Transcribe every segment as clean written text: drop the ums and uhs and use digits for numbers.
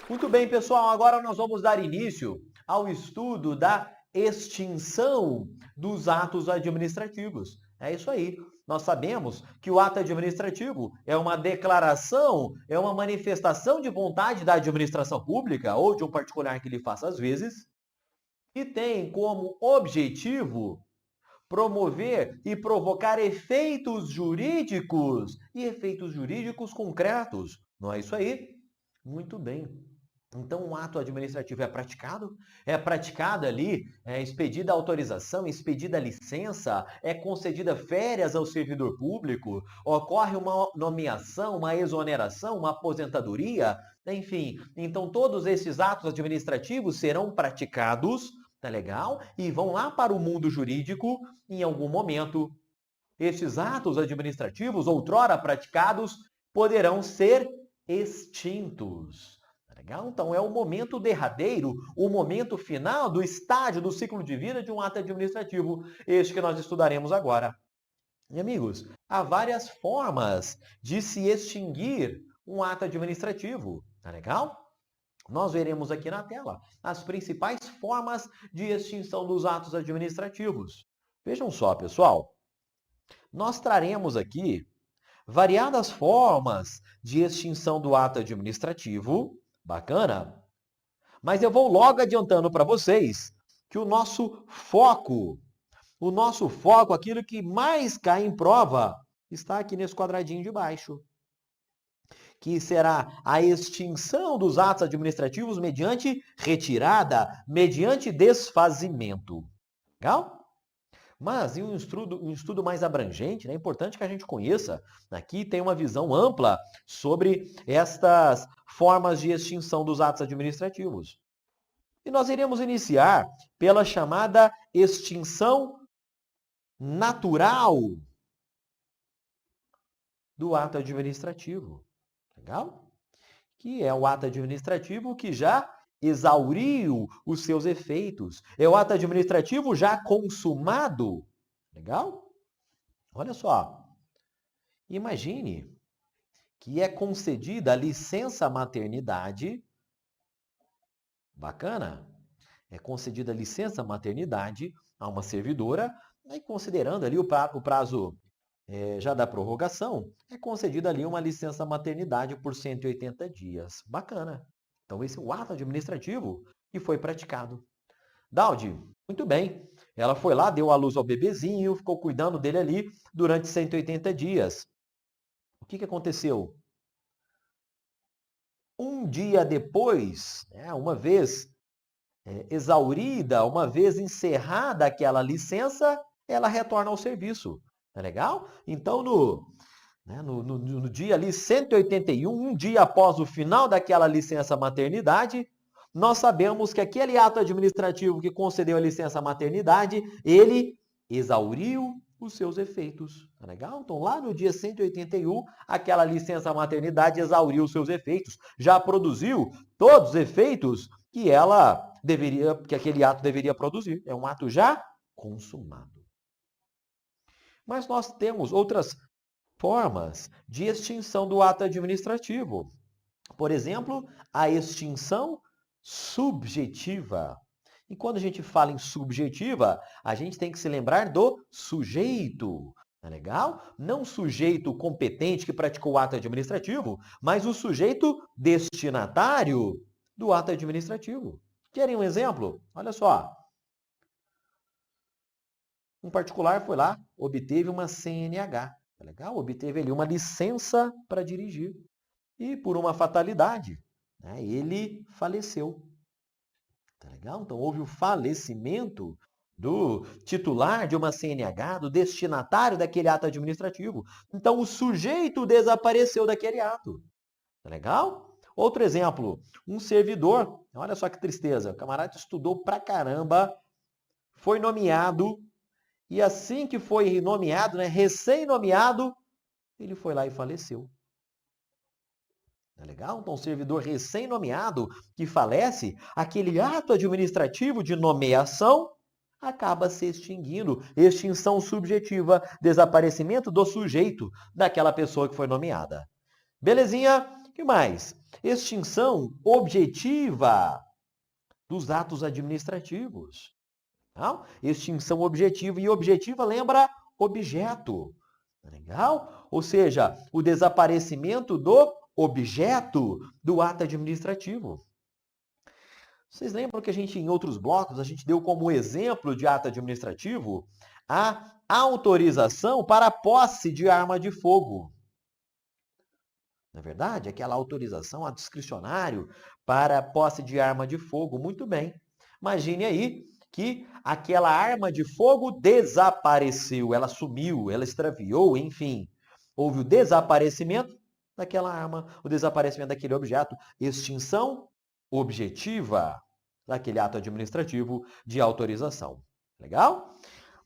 Muito bem, pessoal, agora nós vamos dar início ao estudo da extinção dos atos administrativos. É isso aí. Nós sabemos que o ato administrativo é uma declaração, é uma manifestação de vontade da administração pública ou de um particular que lhe faça às vezes, e tem como objetivo promover e provocar efeitos jurídicos e efeitos jurídicos concretos. Não é isso aí? Muito bem. Então, um ato administrativo é praticado ali, é expedida a autorização, expedida a licença, é concedida férias ao servidor público, ocorre uma nomeação, uma exoneração, uma aposentadoria, enfim. Então, todos esses atos administrativos serão praticados, tá legal? E vão lá para o mundo jurídico em algum momento. Estes atos administrativos, outrora praticados, poderão ser extintos. Legal? Então, é o momento derradeiro, o momento final do estágio do ciclo de vida de um ato administrativo, este que nós estudaremos agora. E, amigos, há várias formas de se extinguir um ato administrativo. Tá legal? Nós veremos aqui na tela as principais formas de extinção dos atos administrativos. Vejam só, pessoal. Nós traremos aqui variadas formas de extinção do ato administrativo. Bacana? Mas eu vou logo adiantando para vocês que o nosso foco, aquilo que mais cai em prova, está aqui nesse quadradinho de baixo, que será a extinção dos atos administrativos mediante retirada, mediante desfazimento. Legal? Mas em um estudo mais abrangente, é importante que a gente conheça, aqui tem uma visão ampla sobre estas formas de extinção dos atos administrativos. E nós iremos iniciar pela chamada extinção natural do ato administrativo. Legal? Que é o ato administrativo que já exauriu os seus efeitos. É o ato administrativo já consumado. Legal? Olha só. Imagine que é concedida a licença maternidade. Bacana? É concedida a licença maternidade a uma servidora, e considerando ali o prazo já da prorrogação, é concedida ali uma licença maternidade por 180 dias. Bacana. Então, esse é o ato administrativo que foi praticado. Daldi, muito bem. Ela foi lá, deu à luz ao bebezinho, ficou cuidando dele ali durante 180 dias. O que aconteceu? Um dia depois, uma vez exaurida, uma vez encerrada aquela licença, ela retorna ao serviço. Tá legal? Então, no dia ali 181, um dia após o final daquela licença maternidade, nós sabemos que aquele ato administrativo que concedeu a licença maternidade, ele exauriu os seus efeitos. Tá legal? Então, lá no dia 181, aquela licença maternidade exauriu os seus efeitos, já produziu todos os efeitos que aquele ato deveria produzir. É um ato já consumado. Mas nós temos outras formas de extinção do ato administrativo. Por exemplo, a extinção subjetiva. E quando a gente fala em subjetiva, a gente tem que se lembrar do sujeito. Tá legal? Não o sujeito competente que praticou o ato administrativo, mas o sujeito destinatário do ato administrativo. Querem um exemplo? Olha só. Um particular foi lá, obteve uma CNH. Tá legal? Obteve ali uma licença para dirigir. E por uma fatalidade, ele faleceu. Tá legal? Então, houve o falecimento do titular de uma CNH, do destinatário daquele ato administrativo. Então, o sujeito desapareceu daquele ato. Tá legal? Outro exemplo, um servidor, olha só que tristeza, o camarada estudou pra caramba, foi nomeado, e assim que foi nomeado, recém-nomeado, ele foi lá e faleceu. Tá legal? Então, o servidor recém-nomeado que falece, aquele ato administrativo de nomeação acaba se extinguindo. Extinção subjetiva, desaparecimento do sujeito daquela pessoa que foi nomeada. Belezinha? Que mais? Extinção objetiva dos atos administrativos. Não? Extinção objetiva. E objetiva lembra objeto. Legal? Ou seja, o desaparecimento do objeto do ato administrativo. Vocês lembram que a gente, em outros blocos, a gente deu como exemplo de ato administrativo a autorização para a posse de arma de fogo. Não é verdade? Aquela autorização a discricionário para a posse de arma de fogo. Muito bem. Imagine aí que aquela arma de fogo desapareceu, ela sumiu, ela extraviou, enfim. Houve o desaparecimento daquela arma, o desaparecimento daquele objeto, extinção objetiva daquele ato administrativo de autorização. Legal?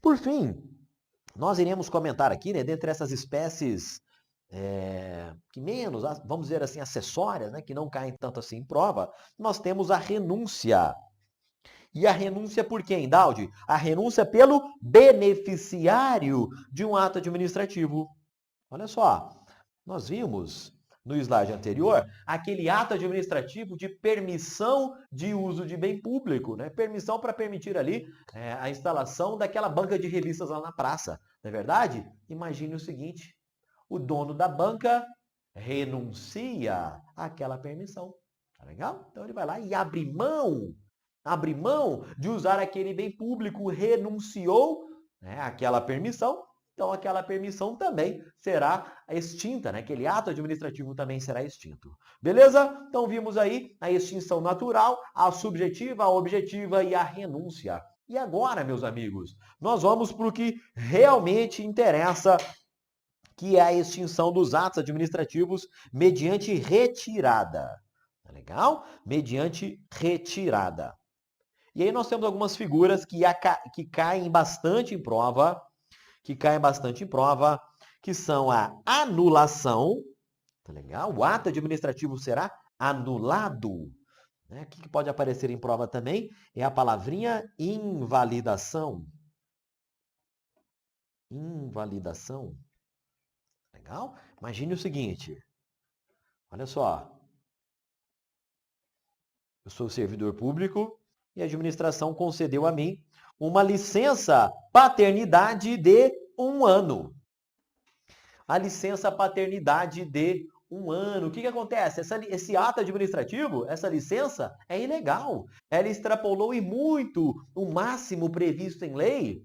Por fim, nós iremos comentar aqui, né, dentre essas espécies que menos, vamos dizer assim, acessórias, né, que não caem tanto assim em prova, nós temos a renúncia. E a renúncia por quem, Daldi? A renúncia pelo beneficiário de um ato administrativo. Olha só, nós vimos no slide anterior aquele ato administrativo de permissão de uso de bem público, né? Permissão para permitir ali a instalação daquela banca de revistas lá na praça. Não é verdade? Imagine o seguinte, o dono da banca renuncia àquela permissão. Tá legal? Então ele vai lá e abre mão de usar aquele bem público, renunciou, né, àquela permissão, então aquela permissão também será extinta, né? Aquele ato administrativo também será extinto. Beleza? Então vimos aí a extinção natural, a subjetiva, a objetiva e a renúncia. E agora, meus amigos, nós vamos para o que realmente interessa, que é a extinção dos atos administrativos mediante retirada. Tá legal? Mediante retirada. E aí nós temos algumas figuras que caem bastante em prova, que são a anulação, tá legal? O ato administrativo será anulado. Né? O que pode aparecer em prova também é a palavrinha invalidação. Invalidação. Legal? Imagine o seguinte. Olha só. Eu sou servidor público e a administração concedeu a mim uma licença paternidade de 1 ano. A licença paternidade de 1 ano. O que acontece? Esse ato administrativo, essa licença, é ilegal. Ela extrapolou e muito o máximo previsto em lei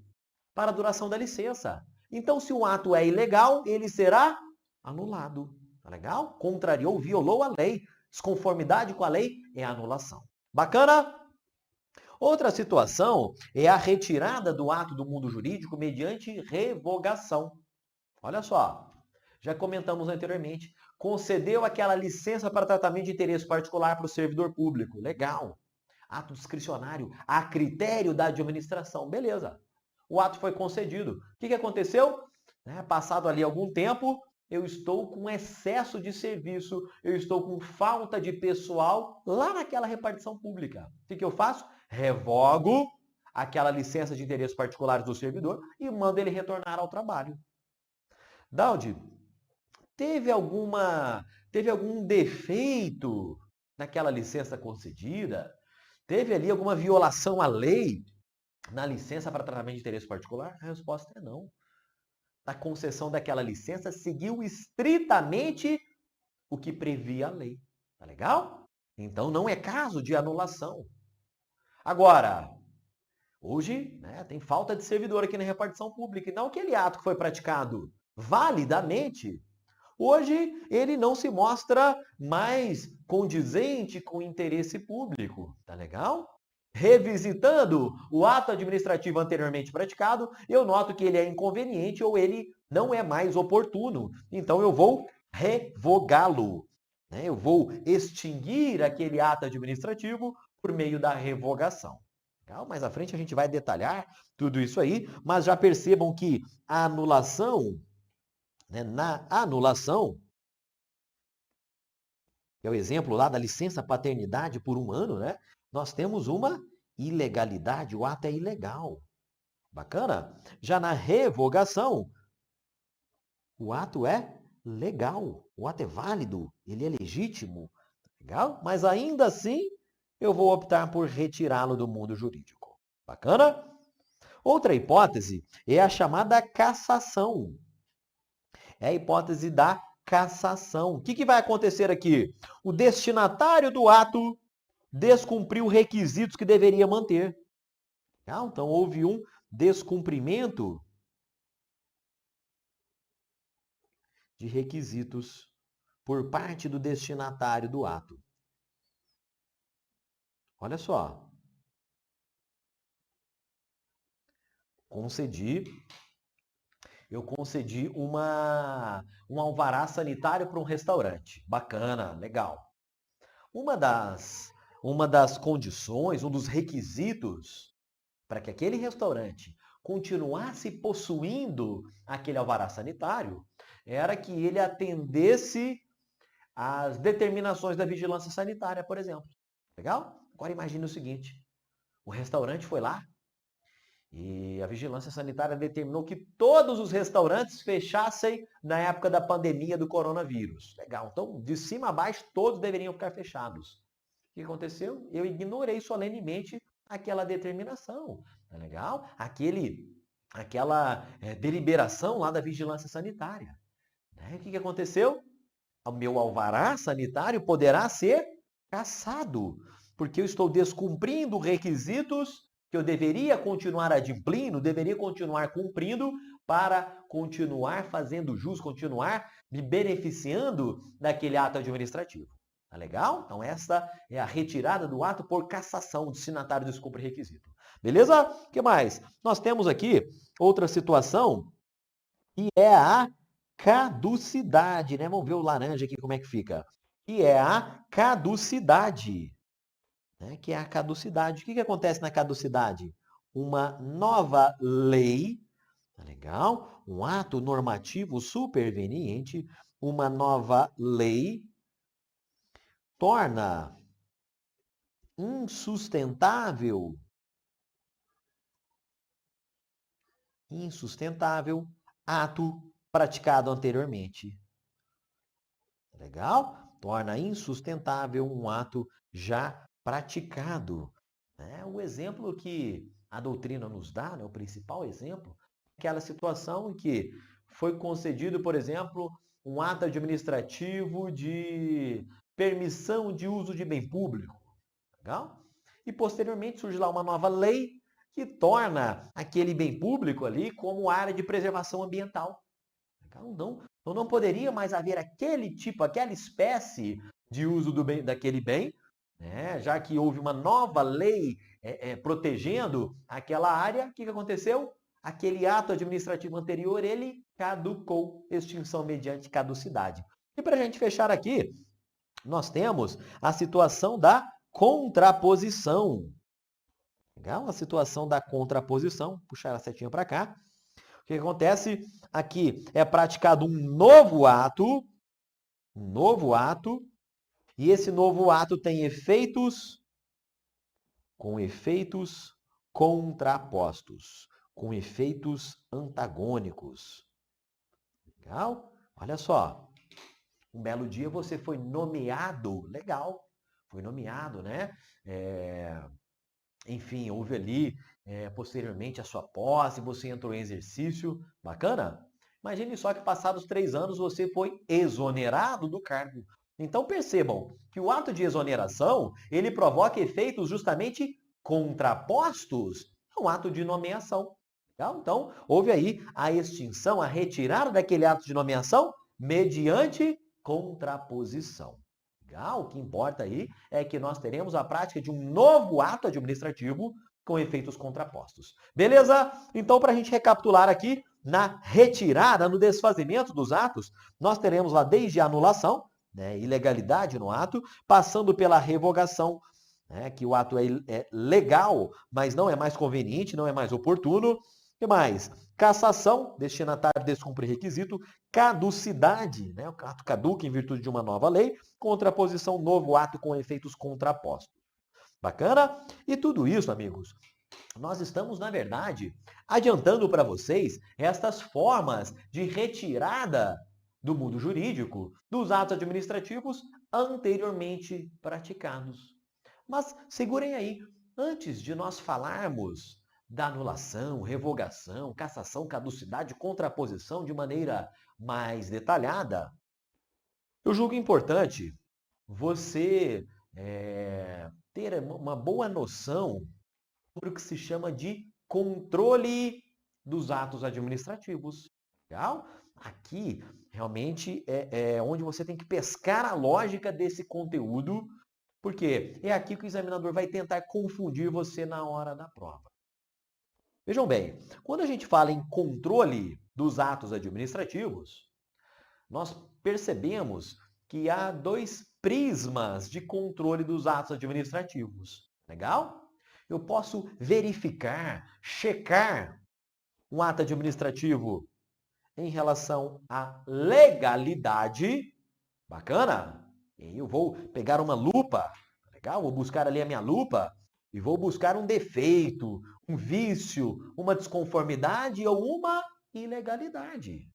para a duração da licença. Então, se o ato é ilegal, ele será anulado. Tá legal? Contrariou, violou a lei. Desconformidade com a lei é anulação. Bacana? Outra situação é a retirada do ato do mundo jurídico mediante revogação. Olha só, já comentamos anteriormente, concedeu aquela licença para tratamento de interesse particular para o servidor público. Legal. Ato discricionário, a critério da administração. Beleza. O ato foi concedido. O que aconteceu? Passado ali algum tempo, eu estou com excesso de serviço, eu estou com falta de pessoal lá naquela repartição pública. O que eu faço? Revogo aquela licença de interesses particulares do servidor e mando ele retornar ao trabalho. Daldi, teve algum defeito naquela licença concedida? Teve ali alguma violação à lei na licença para tratamento de interesse particular? A resposta é não. A concessão daquela licença seguiu estritamente o que previa a lei. Tá legal? Então não é caso de anulação. Agora, hoje, tem falta de servidor aqui na repartição pública. E não aquele ato que foi praticado validamente, hoje ele não se mostra mais condizente com o interesse público. Tá legal? Revisitando o ato administrativo anteriormente praticado, eu noto que ele é inconveniente ou ele não é mais oportuno. Então, eu vou revogá-lo. Eu vou extinguir aquele ato administrativo por meio da revogação. Legal? Mais à frente a gente vai detalhar tudo isso aí, mas já percebam que a anulação, na anulação, é o exemplo lá da licença paternidade por 1 ano, né? Nós temos uma ilegalidade, o ato é ilegal. Bacana? Já na revogação, o ato é legal. o ato é válido, ele é legítimo, legal? Mas ainda assim, eu vou optar por retirá-lo do mundo jurídico. Bacana? Outra hipótese é a chamada cassação. É a hipótese da cassação. O que vai acontecer aqui? O destinatário do ato descumpriu requisitos que deveria manter. Então, houve um descumprimento de requisitos por parte do destinatário do ato. Olha só. Eu concedi um alvará sanitário para um restaurante. Bacana, legal. Uma das condições, um dos requisitos para que aquele restaurante continuasse possuindo aquele alvará sanitário era que ele atendesse às determinações da vigilância sanitária, por exemplo. Legal? Agora imagine o seguinte: o restaurante foi lá e a vigilância sanitária determinou que todos os restaurantes fechassem na época da pandemia do coronavírus. Legal. Então, de cima a baixo, todos deveriam ficar fechados. O que aconteceu? Eu ignorei solenemente aquela determinação. Tá legal? Aquela deliberação lá da vigilância sanitária. Né? O que aconteceu? O meu alvará sanitário poderá ser cassado, porque eu estou descumprindo requisitos que eu deveria continuar adimplindo, deveria continuar cumprindo para continuar fazendo jus, continuar me beneficiando daquele ato administrativo. Tá legal? Então essa é a retirada do ato por cassação, o destinatário descumpre requisito. Beleza? O que mais? Nós temos aqui outra situação que é a caducidade, né? Vamos ver o laranja aqui como é que fica. Que é a caducidade. Né? Que é a caducidade. O que acontece na caducidade? Uma nova lei, tá legal? Um ato normativo superveniente, uma nova lei torna insustentável ato praticado anteriormente. Legal? Torna insustentável um ato já praticado. O exemplo que a doutrina nos dá, o principal exemplo, é aquela situação em que foi concedido, por exemplo, um ato administrativo de permissão de uso de bem público. Legal? E posteriormente surge lá uma nova lei que torna aquele bem público ali como área de preservação ambiental. Então não poderia mais haver aquele tipo, aquela espécie de uso daquele bem, né? Já que houve uma nova lei protegendo aquela área. O que aconteceu? Aquele ato administrativo anterior, ele caducou, extinção mediante caducidade. E para a gente fechar aqui, nós temos a situação da contraposição. Legal? A situação da contraposição. Puxar a setinha para cá. O que acontece? Aqui é praticado um novo ato, e esse novo ato tem efeitos contrapostos, com efeitos antagônicos. Legal? Olha só. Um belo dia você foi nomeado, legal, foi nomeado, né? Enfim, houve ali, posteriormente, a sua posse, você entrou em exercício, bacana? Imagine só que passados 3 anos você foi exonerado do cargo. Então percebam que o ato de exoneração, ele provoca efeitos justamente contrapostos ao ato de nomeação. Legal? Então, houve aí a extinção, a retirada daquele ato de nomeação mediante contraposição. Legal? O que importa aí é que nós teremos a prática de um novo ato administrativo com efeitos contrapostos. Beleza? Então, para a gente recapitular aqui, na retirada, no desfazimento dos atos, nós teremos lá desde a anulação, né, ilegalidade no ato, passando pela revogação, né, que o ato é legal, mas não é mais conveniente, não é mais oportuno. O que mais? Cassação, destinatário descumpre requisito. Caducidade, né, o ato caduca em virtude de uma nova lei. Contraposição, novo ato com efeitos contrapostos. Bacana? E tudo isso, amigos, nós estamos, na verdade, adiantando para vocês estas formas de retirada do mundo jurídico dos atos administrativos anteriormente praticados. Mas segurem aí, antes de nós falarmos da anulação, revogação, cassação, caducidade, contraposição de maneira mais detalhada, eu julgo importante você ter uma boa noção sobre o que se chama de controle dos atos administrativos. Legal? Aqui, realmente, é onde você tem que pescar a lógica desse conteúdo, porque é aqui que o examinador vai tentar confundir você na hora da prova. Vejam bem, quando a gente fala em controle dos atos administrativos, nós percebemos que há dois prismas de controle dos atos administrativos. Legal? Eu posso verificar, checar um ato administrativo em relação à legalidade. Bacana? Eu vou pegar uma lupa, legal? Vou buscar ali a minha lupa e vou buscar um defeito, um vício, uma desconformidade ou uma ilegalidade.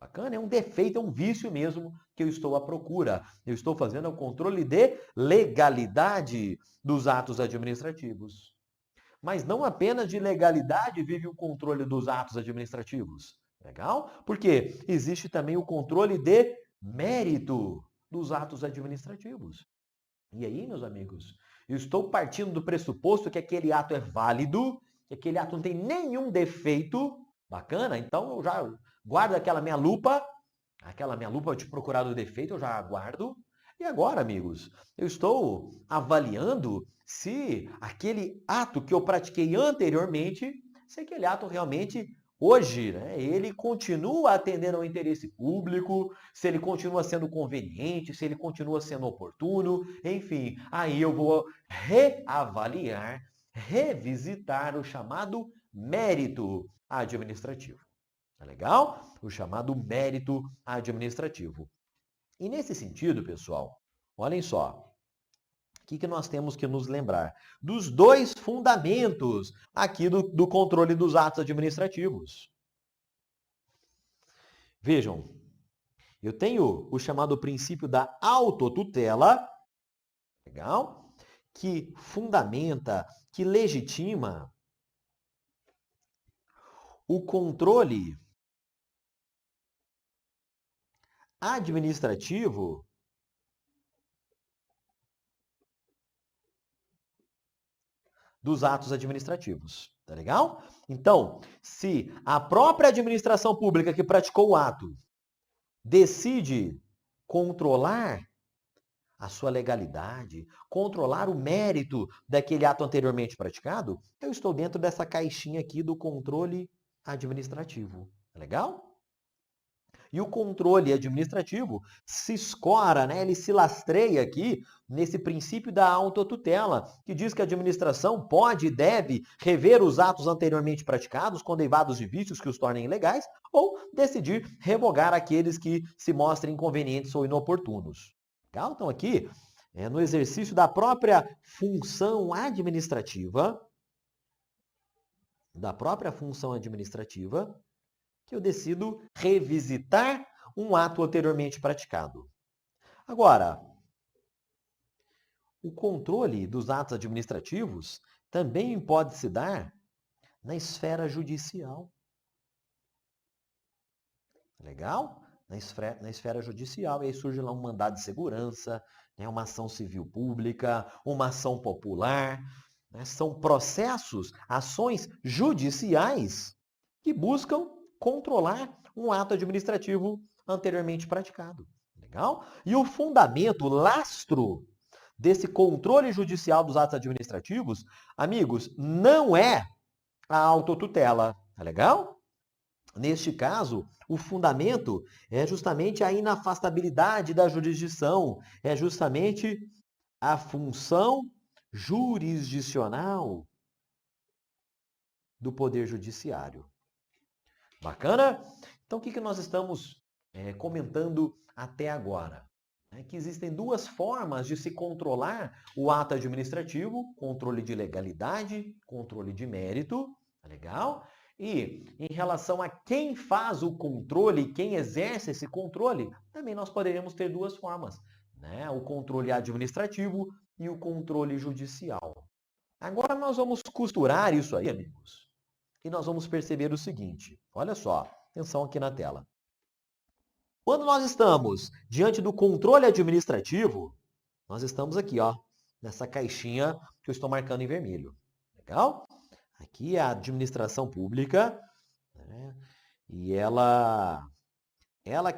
Bacana? É um defeito, é um vício mesmo que eu estou à procura. Eu estou fazendo o controle de legalidade dos atos administrativos. Mas não apenas de legalidade vive o controle dos atos administrativos. Legal? Porque existe também o controle de mérito dos atos administrativos. E aí, meus amigos, eu estou partindo do pressuposto que aquele ato é válido, que aquele ato não tem nenhum defeito. Bacana? Então eu já guardo aquela minha lupa de procurar o defeito, eu já guardo. E agora, amigos, eu estou avaliando se aquele ato que eu pratiquei anteriormente, se aquele ato realmente hoje, né, ele continua atendendo ao interesse público, se ele continua sendo conveniente, se ele continua sendo oportuno, enfim, aí eu vou reavaliar, revisitar o chamado mérito administrativo. Tá legal? O chamado mérito administrativo. E nesse sentido, pessoal, olhem só, o que nós temos que nos lembrar? Dos dois fundamentos aqui do controle dos atos administrativos. Vejam, eu tenho o chamado princípio da autotutela, legal? Que fundamenta, que legitima o controle administrativo dos atos administrativos. Tá legal? Então, se a própria administração pública que praticou o ato decide controlar a sua legalidade, controlar o mérito daquele ato anteriormente praticado, eu estou dentro dessa caixinha aqui do controle administrativo. Tá legal? E o controle administrativo se escora, né? Ele se lastreia aqui nesse princípio da autotutela, que diz que a administração pode e deve rever os atos anteriormente praticados, com derivados de vícios que os tornem ilegais, ou decidir revogar aqueles que se mostrem inconvenientes ou inoportunos. Legal? Então aqui, no exercício da própria função administrativa, que eu decido revisitar um ato anteriormente praticado. Agora, o controle dos atos administrativos também pode se dar na esfera judicial. Legal? Na esfera judicial. E aí surge lá um mandado de segurança, né, uma ação civil pública, uma ação popular. Né, são processos, ações judiciais que buscam controlar um ato administrativo anteriormente praticado. Legal? E o fundamento, o lastro desse controle judicial dos atos administrativos, amigos, não é a autotutela. Tá legal? Neste caso, o fundamento é justamente a inafastabilidade da jurisdição, é justamente a função jurisdicional do Poder Judiciário. Bacana? Então, o que nós estamos comentando até agora? É que existem duas formas de se controlar o ato administrativo, controle de legalidade, controle de mérito, tá legal? E em relação a quem faz o controle, quem exerce esse controle, também nós poderíamos ter duas formas, né? O controle administrativo e o controle judicial. Agora nós vamos costurar isso aí, amigos, e nós vamos perceber o seguinte. Olha só, atenção aqui na tela. Quando nós estamos diante do controle administrativo, nós estamos aqui, ó, nessa caixinha que eu estou marcando em vermelho. Legal? Aqui é a administração pública, né? E ela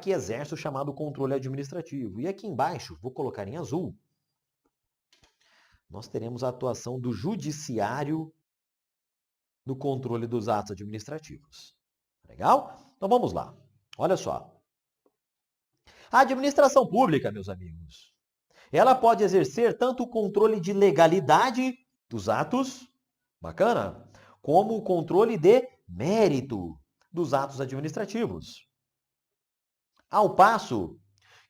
que exerce o chamado controle administrativo. E aqui embaixo, vou colocar em azul, nós teremos a atuação do judiciário no controle dos atos administrativos. Legal? Então vamos lá. Olha só. A administração pública, meus amigos, ela pode exercer tanto o controle de legalidade dos atos, bacana, como o controle de mérito dos atos administrativos. Ao passo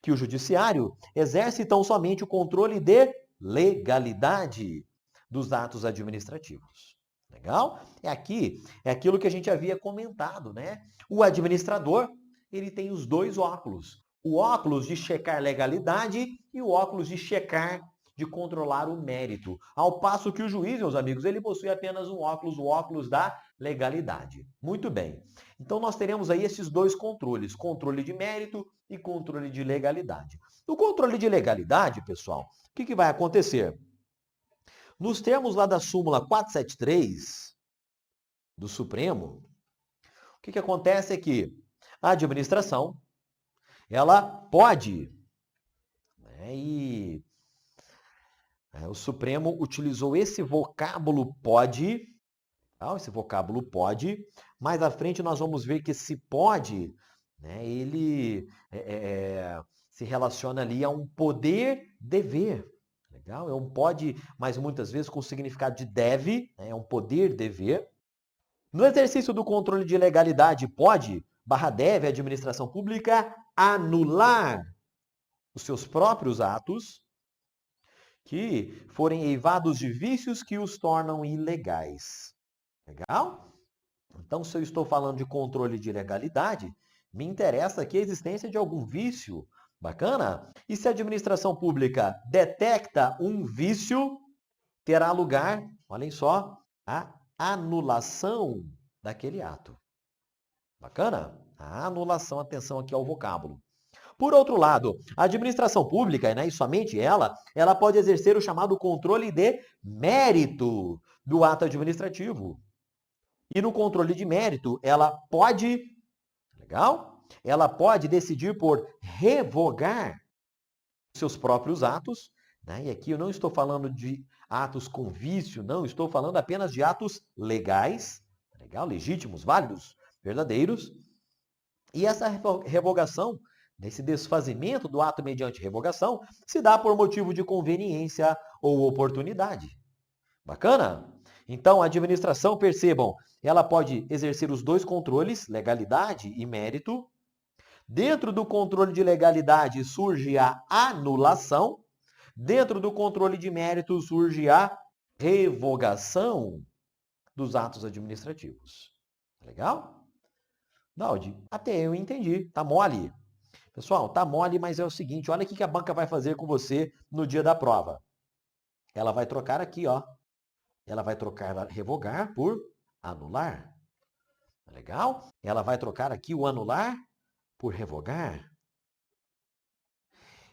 que o judiciário exerce tão somente o controle de legalidade dos atos administrativos. Legal? É aquilo que a gente havia comentado, né? O administrador, ele tem os dois óculos. O óculos de checar legalidade e o óculos de checar, de controlar o mérito. Ao passo que o juiz, meus amigos, ele possui apenas um óculos, o óculos da legalidade. Muito bem. Então nós teremos aí esses dois controles, controle de mérito e controle de legalidade. No controle de legalidade, pessoal, o que vai acontecer? Nos termos lá da súmula 473 do Supremo, o que acontece é que a administração, ela pode, né, e o Supremo utilizou esse vocábulo pode, esse vocábulo pode, mais à frente nós vamos ver que esse pode, né, ele se relaciona ali a um poder-dever. Legal? É um pode, mas muitas vezes com o significado de deve, né, é um poder-dever. No exercício do controle de legalidade, pode/deve a administração pública anular os seus próprios atos que forem eivados de vícios que os tornam ilegais. Legal? Então, se eu estou falando de controle de legalidade, me interessa aqui a existência de algum vício. Bacana? E se a administração pública detecta um vício, terá lugar, olhem só, a anulação daquele ato. Bacana? A anulação, atenção aqui ao vocábulo. Por outro lado, a administração pública, né, e somente ela pode exercer o chamado controle de mérito do ato administrativo. E no controle de mérito, ela pode, legal? Ela pode decidir por revogar seus próprios atos, né? E aqui eu não estou falando de atos com vício, não, estou falando apenas de atos legais, legal? Legítimos, válidos, verdadeiros. E essa revogação, esse desfazimento do ato mediante revogação, se dá por motivo de conveniência ou oportunidade. Bacana? Então, a administração, percebam, ela pode exercer os dois controles, legalidade e mérito. Dentro do controle de legalidade surge a anulação. Dentro do controle de mérito surge a revogação dos atos administrativos. Legal? Naldi, até eu entendi. Tá mole. Pessoal, tá mole, mas é o seguinte, olha o que a banca vai fazer com você no dia da prova. Ela vai trocar aqui, ó. Ela vai trocar revogar por anular. Legal? Ela vai trocar aqui o anular por revogar.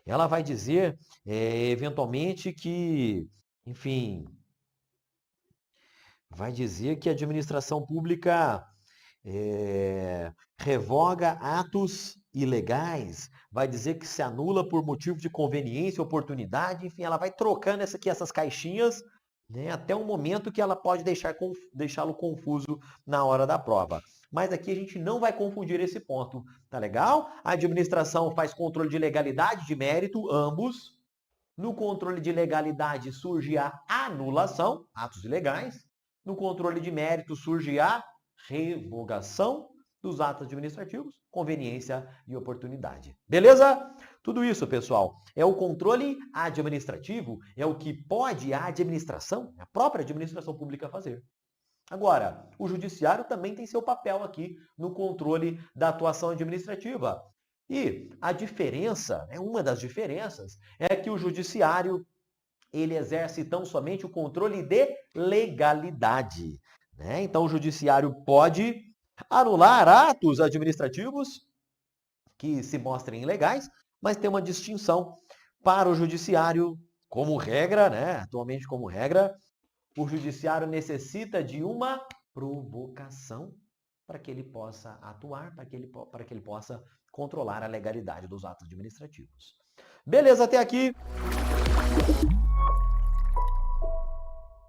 Ela vai dizer, eventualmente, que, enfim, vai dizer que a administração pública revoga atos ilegais, vai dizer que se anula por motivo de conveniência, oportunidade, enfim, ela vai trocando essas caixinhas, né, até um momento que ela pode deixá-lo confuso na hora da prova. Mas aqui a gente não vai confundir esse ponto, tá legal? A administração faz controle de legalidade, de mérito, ambos. No controle de legalidade surge a anulação, atos ilegais. No controle de mérito surge a revogação dos atos administrativos, conveniência e oportunidade. Beleza? Tudo isso, pessoal, é o controle administrativo, é o que pode a administração, a própria administração pública fazer. Agora, o judiciário também tem seu papel aqui no controle da atuação administrativa. E a diferença, uma das diferenças, é que o judiciário ele exerce tão somente o controle de legalidade, né? Então, o judiciário pode anular atos administrativos que se mostrem ilegais, mas tem uma distinção para o judiciário, como regra, né? Atualmente, como regra, o judiciário necessita de uma provocação para que ele possa atuar, para que ele possa controlar a legalidade dos atos administrativos. Beleza até aqui?